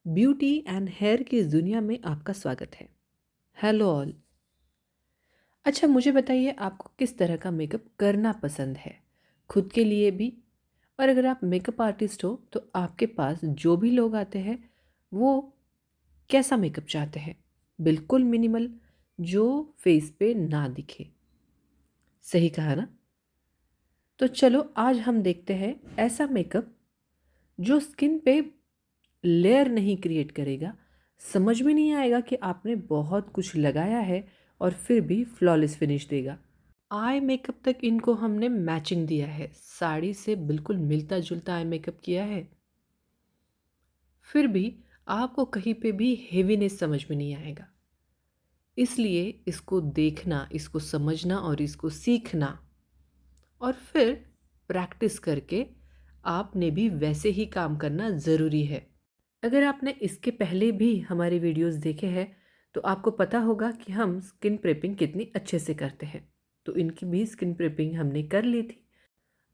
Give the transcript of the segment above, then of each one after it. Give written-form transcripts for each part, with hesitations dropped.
Beauty and hair की इस दुनिया में आपका स्वागत है। Hello all. अच्छा, मुझे बताइए आपको किस तरह का मेकअप करना पसंद है, खुद के लिए भी। और अगर आप मेकअप आर्टिस्ट हो तो आपके पास जो भी लोग आते हैं वो कैसा मेकअप चाहते हैं। बिल्कुल मिनिमल, जो फेस पे ना दिखे। सही कहा ना? तो चलो आज हम देखते हैं ऐसा मेकअप जो स्किन पे लेयर नहीं क्रिएट करेगा। समझ में नहीं आएगा कि आपने बहुत कुछ लगाया है और फिर भी फ्लॉलेस फिनिश देगा। आई मेकअप तक इनको हमने मैचिंग दिया है, साड़ी से बिल्कुल मिलता जुलता आई मेकअप किया है। फिर भी आपको कहीं पे भी हेवीनेस समझ में नहीं आएगा। इसलिए इसको देखना, इसको समझना और इसको सीखना और फिर प्रैक्टिस करके आपने भी वैसे ही काम करना ज़रूरी है। अगर आपने इसके पहले भी हमारे वीडियोस देखे हैं तो आपको पता होगा कि हम स्किन प्रेपिंग कितनी अच्छे से करते हैं। तो इनकी भी स्किन प्रेपिंग हमने कर ली थी।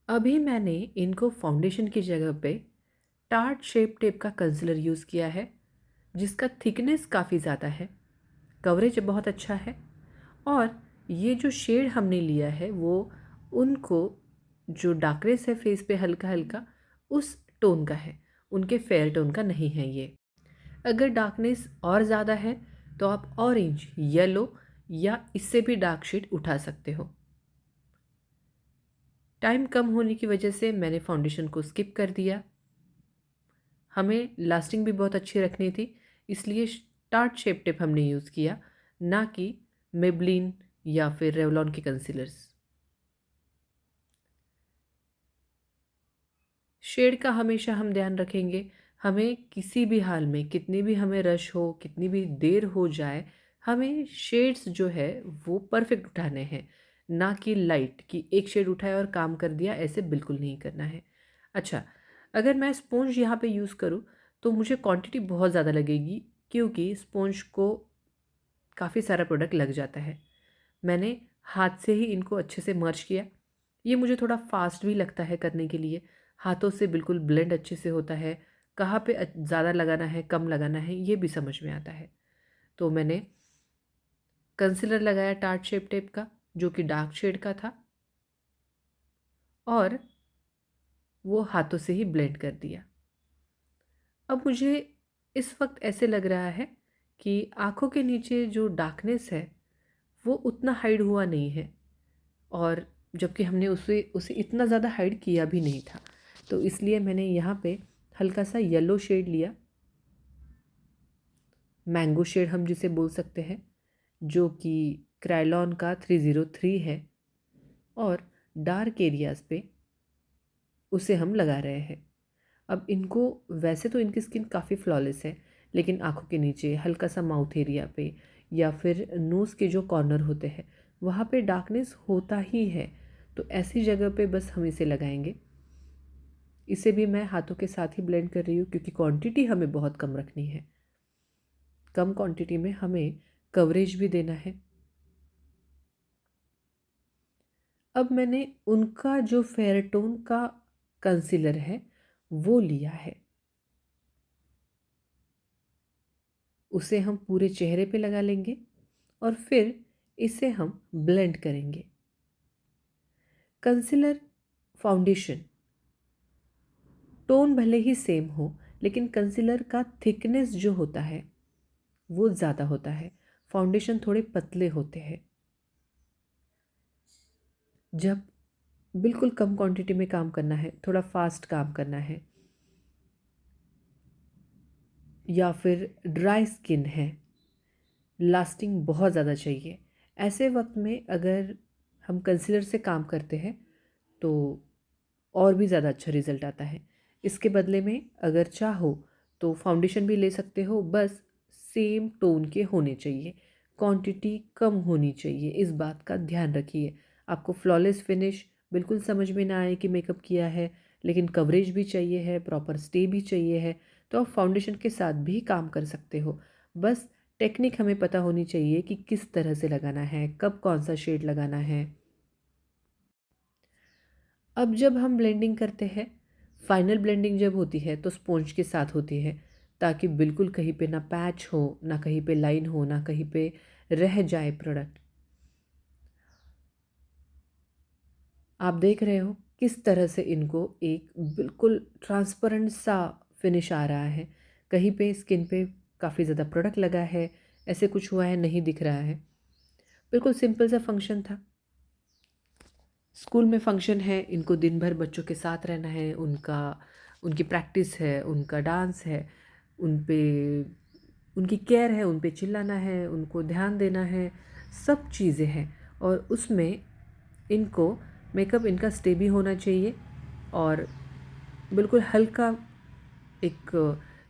अभी मैंने इनको फाउंडेशन की जगह पे टार्ट शेप टेप का कंसीलर यूज़ किया है, जिसका थिकनेस काफ़ी ज़्यादा है, कवरेज बहुत अच्छा है। और ये जो शेड हमने लिया है वो उनको जो डार्कनेस है फेस पे हल्का हल्का उस टोन का है, उनके फेयर टोन का नहीं है ये। अगर डार्कनेस और ज़्यादा है तो आप ऑरेंज, येलो या इससे भी डार्क शेड उठा सकते हो। टाइम कम होने की वजह से मैंने फाउंडेशन को स्किप कर दिया। हमें लास्टिंग भी बहुत अच्छी रखनी थी, इसलिए टार्ट शेप टिप हमने यूज़ किया, ना कि मेबलिन या फिर रेवलॉन के कंसीलर्स। शेड का हमेशा हम ध्यान रखेंगे। हमें किसी भी हाल में, कितनी भी हमें रश हो, कितनी भी देर हो जाए, हमें शेड्स जो है वो परफेक्ट उठाने हैं, ना कि लाइट कि एक शेड उठाया और काम कर दिया, ऐसे बिल्कुल नहीं करना है। अच्छा, अगर मैं स्पॉन्ज यहाँ पे यूज़ करूँ तो मुझे क्वांटिटी बहुत ज़्यादा लगेगी, क्योंकि स्पॉन्ज को काफ़ी सारा प्रोडक्ट लग जाता है। मैंने हाथ से ही इनको अच्छे से मर्ज किया। ये मुझे थोड़ा फास्ट भी लगता है करने के लिए। हाथों से बिल्कुल ब्लेंड अच्छे से होता है। कहाँ पे ज़्यादा लगाना है, कम लगाना है, ये भी समझ में आता है। तो मैंने कंसीलर लगाया टार्ट शेप टेप का, जो कि डार्क शेड का था, और वो हाथों से ही ब्लेंड कर दिया। अब मुझे इस वक्त ऐसे लग रहा है कि आँखों के नीचे जो डार्कनेस है वो उतना हाइड हुआ नहीं है, और जबकि हमने उसे उसे इतना ज़्यादा हाइड किया भी नहीं था। तो इसलिए मैंने यहाँ पे हल्का सा येलो शेड लिया, मैंगो शेड हम जिसे बोल सकते हैं, जो कि क्रायलॉन का 303 है, और डार्क एरियाज़ पे उसे हम लगा रहे हैं। अब इनको, वैसे तो इनकी स्किन काफ़ी फ्लॉलेस है, लेकिन आँखों के नीचे हल्का सा माउथ एरिया पे या फिर नोज़ के जो कॉर्नर होते हैं वहाँ पे डार्कनेस होता ही है। तो ऐसी जगह पे बस हम इसे लगाएंगे। इसे भी मैं हाथों के साथ ही ब्लेंड कर रही हूँ, क्योंकि क्वांटिटी हमें बहुत कम रखनी है। कम क्वांटिटी में हमें कवरेज भी देना है। अब मैंने उनका जो फेयर टोन का कंसीलर है वो लिया है, उसे हम पूरे चेहरे पे लगा लेंगे और फिर इसे हम ब्लेंड करेंगे। कंसीलर, फाउंडेशन, टोन भले ही सेम हो, लेकिन कंसीलर का थिकनेस जो होता है वो ज़्यादा होता है, फाउंडेशन थोड़े पतले होते हैं। जब बिल्कुल कम क्वांटिटी में काम करना है, थोड़ा फास्ट काम करना है, या फिर ड्राई स्किन है, लास्टिंग बहुत ज़्यादा चाहिए, ऐसे वक्त में अगर हम कंसीलर से काम करते हैं तो और भी ज़्यादा अच्छा रिज़ल्ट आता है। इसके बदले में अगर चाहो तो फाउंडेशन भी ले सकते हो, बस सेम टोन के होने चाहिए, क्वांटिटी कम होनी चाहिए। इस बात का ध्यान रखिए। आपको फ्लॉलेस फिनिश बिल्कुल समझ में ना आए कि मेकअप किया है, लेकिन कवरेज भी चाहिए है, प्रॉपर स्टे भी चाहिए है, तो आप फाउंडेशन के साथ भी काम कर सकते हो। बस टेक्निक हमें पता होनी चाहिए कि किस तरह से लगाना है, कब कौन सा शेड लगाना है। अब जब हम ब्लेंडिंग करते हैं, फाइनल ब्लेंडिंग जब होती है तो स्पॉन्ज के साथ होती है। ताकि बिल्कुल कहीं पे ना पैच हो, ना कहीं पे लाइन हो, ना कहीं पे रह जाए प्रोडक्ट। आप देख रहे हो किस तरह से इनको एक बिल्कुल ट्रांसपेरेंट सा फिनिश आ रहा है। कहीं पे स्किन पे काफ़ी ज़्यादा प्रोडक्ट लगा है, ऐसे कुछ हुआ है नहीं दिख रहा है। बिल्कुल सिंपल सा फंक्शन था। स्कूल में फंक्शन है, इनको दिन भर बच्चों के साथ रहना है, उनकी प्रैक्टिस है, उनका डांस है, उन पे उनकी केयर है, उन पे चिल्लाना है, उनको ध्यान देना है, सब चीज़ें हैं। और उसमें इनको मेकअप इनका स्टेबी होना चाहिए और बिल्कुल हल्का एक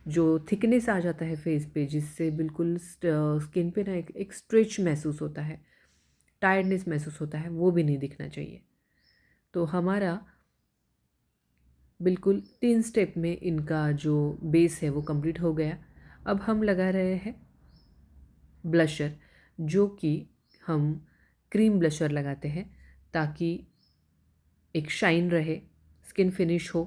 जो थिकनेस आ जाता है फेस पे, जिससे बिल्कुल स्किन पे ना एक स्ट्रेच महसूस होता है, टायर्डनेस महसूस होता है, वो भी नहीं दिखना चाहिए। तो हमारा बिल्कुल 3 स्टेप में इनका जो बेस है वो कंप्लीट हो गया। अब हम लगा रहे हैं ब्लशर, जो कि हम क्रीम ब्लशर लगाते हैं ताकि एक शाइन रहे, स्किन फिनिश हो।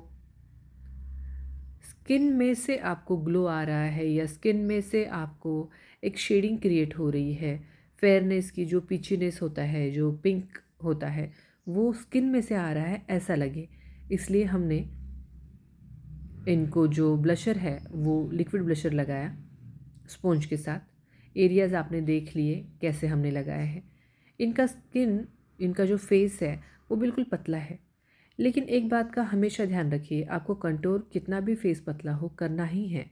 स्किन में से आपको ग्लो आ रहा है या स्किन में से आपको एक शेडिंग क्रिएट हो रही है, फेयरनेस की जो पिचीनेस होता है, जो पिंक होता है, वो स्किन में से आ रहा है ऐसा लगे, इसलिए हमने इनको जो ब्लशर है वो लिक्विड ब्लशर लगाया स्पॉन्ज के साथ। एरियाज़ आपने देख लिए कैसे हमने लगाया है। इनका जो फेस है वो बिल्कुल पतला है, लेकिन एक बात का हमेशा ध्यान रखिए, आपको कंटूर कितना भी फेस पतला हो करना ही है,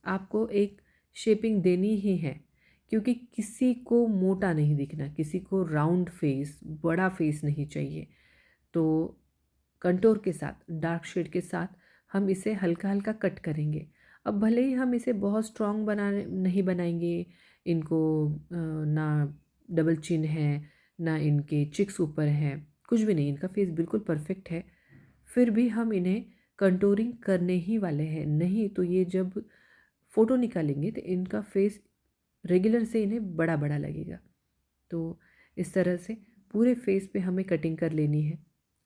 आपको एक शेपिंग देनी ही है, क्योंकि किसी को मोटा नहीं दिखना, किसी को राउंड फेस, बड़ा फेस नहीं चाहिए। तो कंटूर के साथ, डार्क शेड के साथ हम इसे हल्का हल्का कट करेंगे। अब भले ही हम इसे बहुत स्ट्रॉन्ग नहीं बनाएंगे, इनको ना डबल चिन है, ना इनके चिक्स ऊपर हैं, कुछ भी नहीं, इनका फेस बिल्कुल परफेक्ट है, फिर भी हम इन्हें कंटूरिंग करने ही वाले हैं। नहीं तो ये जब फ़ोटो निकालेंगे तो इनका फेस रेगुलर से इन्हें बड़ा बड़ा लगेगा। तो इस तरह से पूरे फेस पे हमें कटिंग कर लेनी है।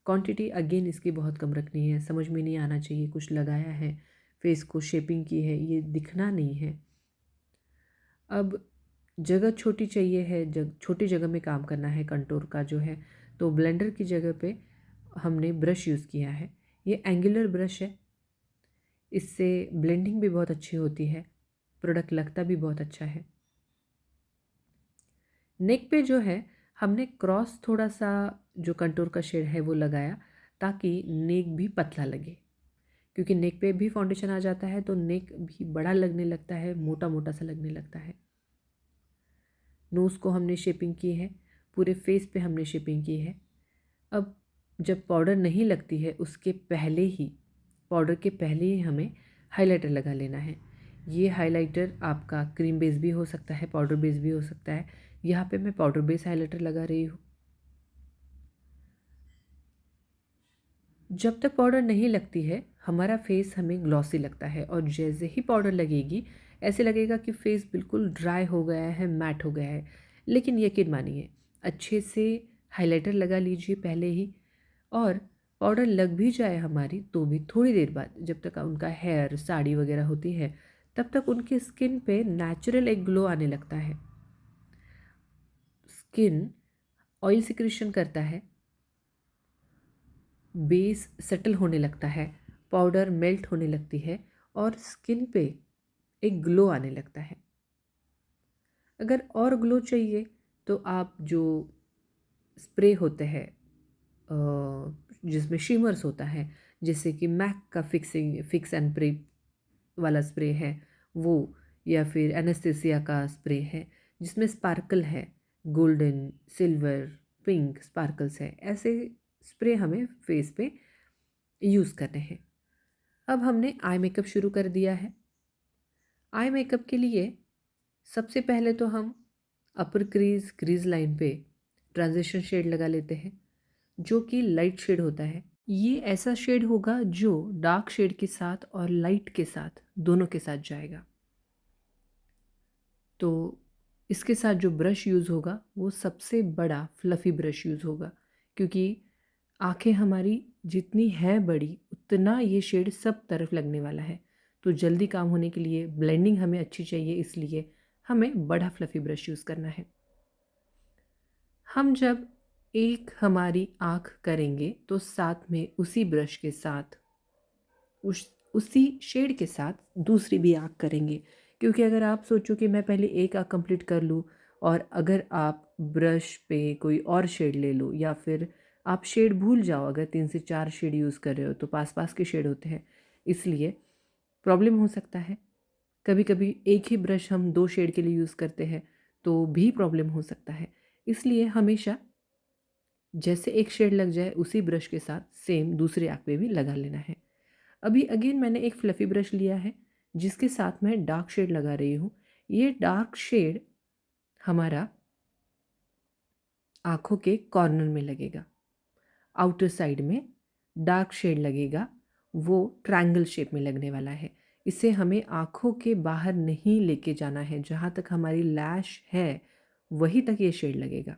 क्वांटिटी अगेन इसकी बहुत कम रखनी है, समझ में नहीं आना चाहिए कुछ लगाया है, फेस को शेपिंग की है, ये दिखना नहीं है। अब जगह छोटी चाहिए है, छोटी जगह में काम करना है कंटूर का जो है, तो ब्लेंडर की जगह पे हमने ब्रश यूज़ किया है। ये एंगुलर ब्रश है, इससे ब्लेंडिंग भी बहुत अच्छी होती है, प्रोडक्ट लगता भी बहुत अच्छा है। नेक पे जो है हमने क्रॉस थोड़ा सा जो कंटूर का शेड है वो लगाया, ताकि नेक भी पतला लगे, क्योंकि नेक पे भी फाउंडेशन आ जाता है तो नेक भी बड़ा लगने लगता है, मोटा मोटा सा लगने लगता है। नोज़ को हमने शेपिंग की है, पूरे फेस पे हमने शेपिंग की है। अब जब पाउडर नहीं लगती है उसके पहले ही, पाउडर के पहले ही हमें हाइलाइटर लगा लेना है। ये हाइलाइटर आपका क्रीम बेस भी हो सकता है, पाउडर बेस भी हो सकता है। यहाँ पे मैं पाउडर बेस हाइलाइटर लगा रही हूँ। जब तक पाउडर नहीं लगती है हमारा फेस हमें ग्लॉसी लगता है, और जैसे ही पाउडर लगेगी ऐसे लगेगा कि फेस बिल्कुल ड्राई हो गया है, मैट हो गया है। लेकिन यकीन मानिए, अच्छे से हाइलाइटर लगा लीजिए पहले ही, और पाउडर लग भी जाए हमारी तो भी थोड़ी देर बाद, जब तक उनका हेयर साड़ी वगैरह होती है तब तक उनकी स्किन पे नेचुरल एक ग्लो आने लगता है। स्किन ऑयल सिक्रीशन करता है, बेस सेटल होने लगता है, पाउडर मेल्ट होने लगती है और स्किन पे एक ग्लो आने लगता है। अगर और ग्लो चाहिए तो आप जो स्प्रे होते हैं जिसमें शिमर्स होता है, जैसे कि मैक का फिक्स एंड प्रे वाला स्प्रे है वो, या फिर एनेस्थेसिया का स्प्रे है जिसमें स्पार्कल है, गोल्डन, सिल्वर, पिंक स्पार्कल्स है, ऐसे स्प्रे हमें फेस पे यूज़ करने हैं। अब हमने आई मेकअप शुरू कर दिया है। आई मेकअप के लिए सबसे पहले तो हम अपर क्रीज लाइन पे ट्रांजिशन शेड लगा लेते हैं, जो कि लाइट शेड होता है। ये ऐसा शेड होगा जो डार्क शेड के साथ और लाइट के साथ दोनों के साथ जाएगा। तो इसके साथ जो ब्रश यूज़ होगा वो सबसे बड़ा फ्लफ़ी ब्रश यूज़ होगा, क्योंकि आंखें हमारी जितनी है बड़ी उतना ये शेड सब तरफ लगने वाला है। तो जल्दी काम होने के लिए ब्लेंडिंग हमें अच्छी चाहिए, इसलिए हमें बड़ा फ्लफ़ी ब्रश यूज़ करना है। हम जब एक हमारी आँख करेंगे तो साथ में उसी ब्रश के साथ उसी शेड के साथ दूसरी भी आँख करेंगे, क्योंकि अगर आप सोचो कि मैं पहले एक आँख कंप्लीट कर लूँ और अगर आप ब्रश पे कोई और शेड ले लो या फिर आप शेड भूल जाओ, अगर 3 से 4 शेड यूज़ कर रहे हो तो पास-पास के शेड होते हैं, इसलिए प्रॉब्लम हो सकता है। कभी-कभी एक ही ब्रश हम 2 शेड के लिए यूज़ करते हैं तो भी प्रॉब्लम हो सकता है। इसलिए हमेशा जैसे एक शेड लग जाए उसी ब्रश के साथ सेम दूसरी आँख पे भी लगा लेना है। अभी अगेन मैंने एक फ्लफ़ी ब्रश लिया है जिसके साथ मैं डार्क शेड लगा रही हूँ। ये डार्क शेड हमारा आँखों के कॉर्नर में लगेगा, आउटर साइड में डार्क शेड लगेगा, वो ट्रायंगल शेप में लगने वाला है। इसे हमें आँखों के बाहर नहीं लेके जाना है, जहाँ तक हमारी लैश है वहीं तक ये शेड लगेगा।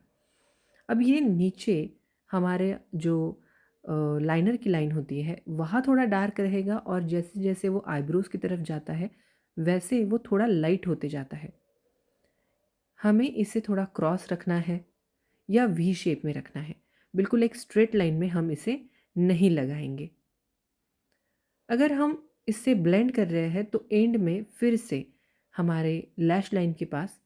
अब ये नीचे हमारे जो लाइनर की लाइन होती है वहाँ थोड़ा डार्क रहेगा और जैसे जैसे वो आईब्रोज़ की तरफ जाता है वैसे वो थोड़ा लाइट होते जाता है। हमें इसे थोड़ा क्रॉस रखना है या वी शेप में रखना है। बिल्कुल एक स्ट्रेट लाइन में हम इसे नहीं लगाएंगे। अगर हम इससे ब्लेंड कर रहे हैं तो एंड में फिर से हमारे लैश लाइन के पास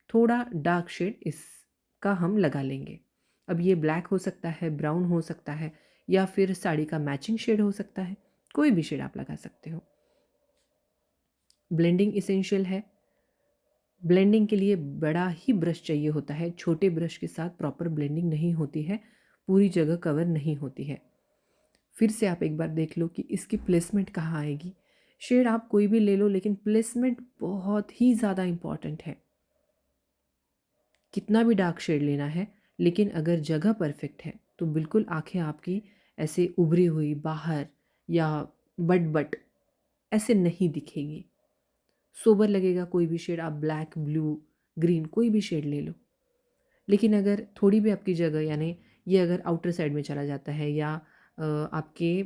थोड़ा डार्क शेड इसका हम लगा लेंगे। अब ये ब्लैक हो सकता है, ब्राउन हो सकता है या फिर साड़ी का मैचिंग शेड हो सकता है, कोई भी शेड आप लगा सकते हो। ब्लेंडिंग इसेंशियल है। ब्लेंडिंग के लिए बड़ा ही ब्रश चाहिए होता है, छोटे ब्रश के साथ प्रॉपर ब्लेंडिंग नहीं होती है, पूरी जगह कवर नहीं होती है। फिर से आप एक बार देख लो कि इसकी प्लेसमेंट कहाँ आएगी। शेड आप कोई भी ले लो लेकिन प्लेसमेंट बहुत ही ज़्यादा इम्पॉर्टेंट है। कितना भी डार्क शेड लेना है लेकिन अगर जगह परफेक्ट है तो बिल्कुल आंखें आपकी ऐसे उभरी हुई बाहर या बट ऐसे नहीं दिखेंगी। सोबर लगेगा कोई भी शेड, आप ब्लैक, ब्लू, ग्रीन कोई भी शेड ले लो। लेकिन अगर थोड़ी भी आपकी जगह यानी ये अगर आउटर साइड में चला जाता है या आपके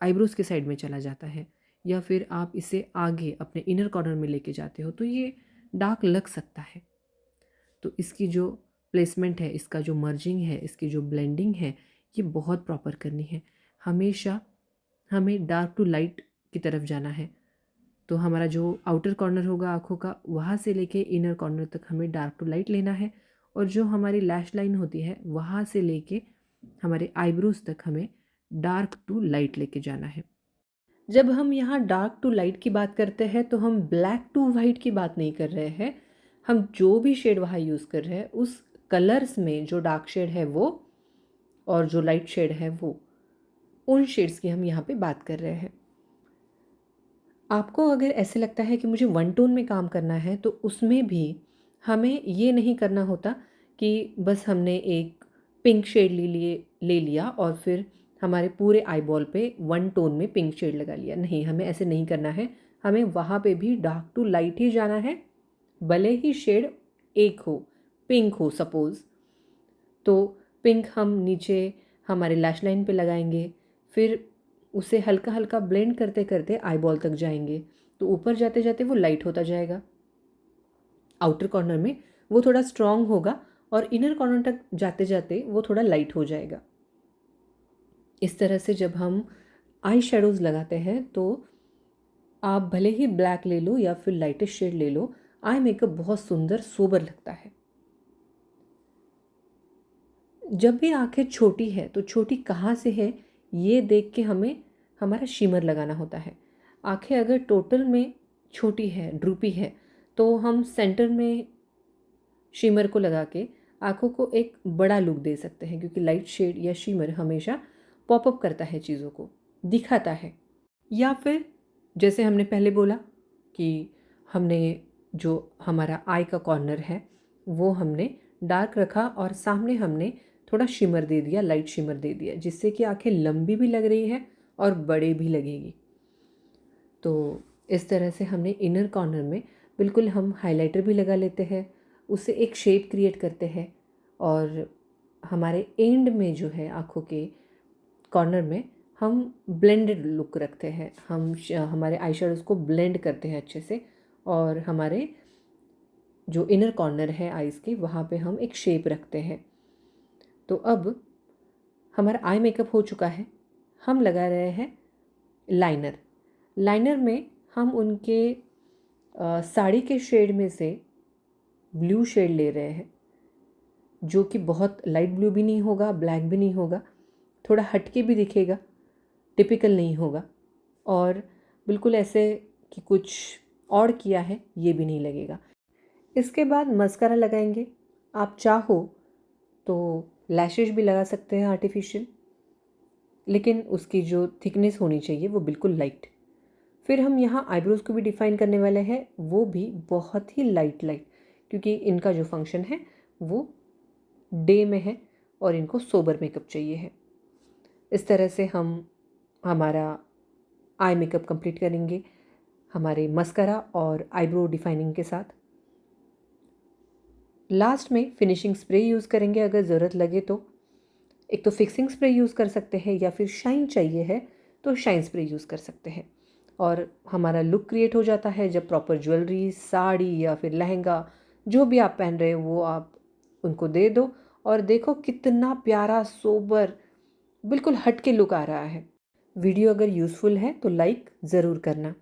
आईब्रोज़ के साइड में चला जाता है या फिर आप इसे आगे अपने इनर कॉर्नर में लेके जाते हो तो ये डार्क लग सकता है। तो इसकी जो प्लेसमेंट है, इसका जो मर्जिंग है, इसकी जो ब्लेंडिंग है, ये बहुत प्रॉपर करनी है। हमेशा हमें डार्क टू लाइट की तरफ जाना है। तो हमारा जो आउटर कॉर्नर होगा आँखों का, वहाँ से लेके इनर कॉर्नर तक हमें डार्क टू लाइट लेना है और जो हमारी लैश लाइन होती है, वहाँ से लेके हमारे आईब्रोज़ तक हमें डार्क टू लाइट लेके जाना है। जब हम यहाँ डार्क टू लाइट की बात करते हैं तो हम ब्लैक टू वाइट की बात नहीं कर रहे हैं। हम जो भी शेड वहाँ यूज़ कर रहे हैं उस कलर्स में जो डार्क शेड है वो और जो लाइट शेड है वो, उन शेड्स की हम यहाँ पे बात कर रहे हैं। आपको अगर ऐसे लगता है कि मुझे वन टोन में काम करना है तो उसमें भी हमें ये नहीं करना होता कि बस हमने एक पिंक शेड ले लिया और फिर हमारे पूरे आईबॉल पे वन टोन में पिंक शेड लगा लिया। नहीं, हमें ऐसे नहीं करना है। हमें वहाँ पे भी डार्क टू लाइट ही जाना है, भले ही शेड एक हो, पिंक हो सपोज़, तो पिंक हम नीचे हमारे लैश लाइन पे लगाएंगे, फिर उसे हल्का हल्का ब्लेंड करते करते आईबॉल तक जाएंगे तो ऊपर जाते जाते वो लाइट होता जाएगा। आउटर कॉर्नर में वो थोड़ा स्ट्रॉन्ग होगा और इनर कॉर्नर तक जाते जाते वो थोड़ा लाइट हो जाएगा। इस तरह से जब हम आई शेडोज़ लगाते हैं तो आप भले ही ब्लैक ले लो या फिर लाइटेस्ट शेड ले लो, आई मेकअप बहुत सुंदर सोबर लगता है। जब भी आंखें छोटी है तो छोटी कहाँ से है ये देख के हमें हमारा शिमर लगाना होता है। आंखें अगर टोटल में छोटी है, ड्रूपी है, तो हम सेंटर में शिमर को लगा के आंखों को एक बड़ा लुक दे सकते हैं, क्योंकि लाइट शेड या शिमर हमेशा पॉपअप करता है, चीज़ों को दिखाता है। या फिर जैसे हमने पहले बोला कि हमने जो हमारा आई का कॉर्नर है वो हमने डार्क रखा और सामने हमने थोड़ा शिमर दे दिया, लाइट शिमर दे दिया, जिससे कि आंखें लंबी भी लग रही है और बड़े भी लगेगी। तो इस तरह से हमने इनर कॉर्नर में बिल्कुल हम हाइलाइटर भी लगा लेते हैं, उससे एक शेप क्रिएट करते हैं और हमारे एंड में जो है आँखों के कॉर्नर में हम ब्लेंडेड लुक रखते हैं, हमारे आई शेडोज़ को ब्लेंड करते हैं अच्छे से, और हमारे जो इनर कॉर्नर है आईज़ के वहाँ पे हम एक शेप रखते हैं। तो अब हमारा आई मेकअप हो चुका है। हम लगा रहे हैं लाइनर। लाइनर में हम उनके साड़ी के शेड में से ब्लू शेड ले रहे हैं, जो कि बहुत लाइट ब्लू भी नहीं होगा, ब्लैक भी नहीं होगा, थोड़ा हटके भी दिखेगा, टिपिकल नहीं होगा, और बिल्कुल ऐसे कि कुछ और किया है ये भी नहीं लगेगा। इसके बाद मस्कारा लगाएंगे। आप चाहो तो लैशेज भी लगा सकते हैं आर्टिफिशियल, लेकिन उसकी जो थिकनेस होनी चाहिए वो बिल्कुल लाइट। फिर हम यहाँ आईब्रोज़ को भी डिफ़ाइन करने वाले हैं, वो भी बहुत ही लाइट लाइट, क्योंकि इनका जो फंक्शन है वो डे में है और इनको सोबर मेकअप चाहिए है। इस तरह से हम हमारा आई मेकअप कंप्लीट करेंगे हमारे मस्करा और आईब्रो डिफाइनिंग के साथ। लास्ट में फिनिशिंग स्प्रे यूज़ करेंगे अगर ज़रूरत लगे तो। एक तो फिक्सिंग स्प्रे यूज़ कर सकते हैं, या फिर शाइन चाहिए है तो शाइन स्प्रे यूज़ कर सकते हैं। और हमारा लुक क्रिएट हो जाता है जब प्रॉपर ज्वेलरी, साड़ी या फिर लहंगा जो भी आप पहन रहे हो वो आप उनको दे दो, और देखो कितना प्यारा सोबर बिल्कुल हट के लुक आ रहा है। वीडियो अगर यूज़फुल है तो लाइक ज़रूर करना।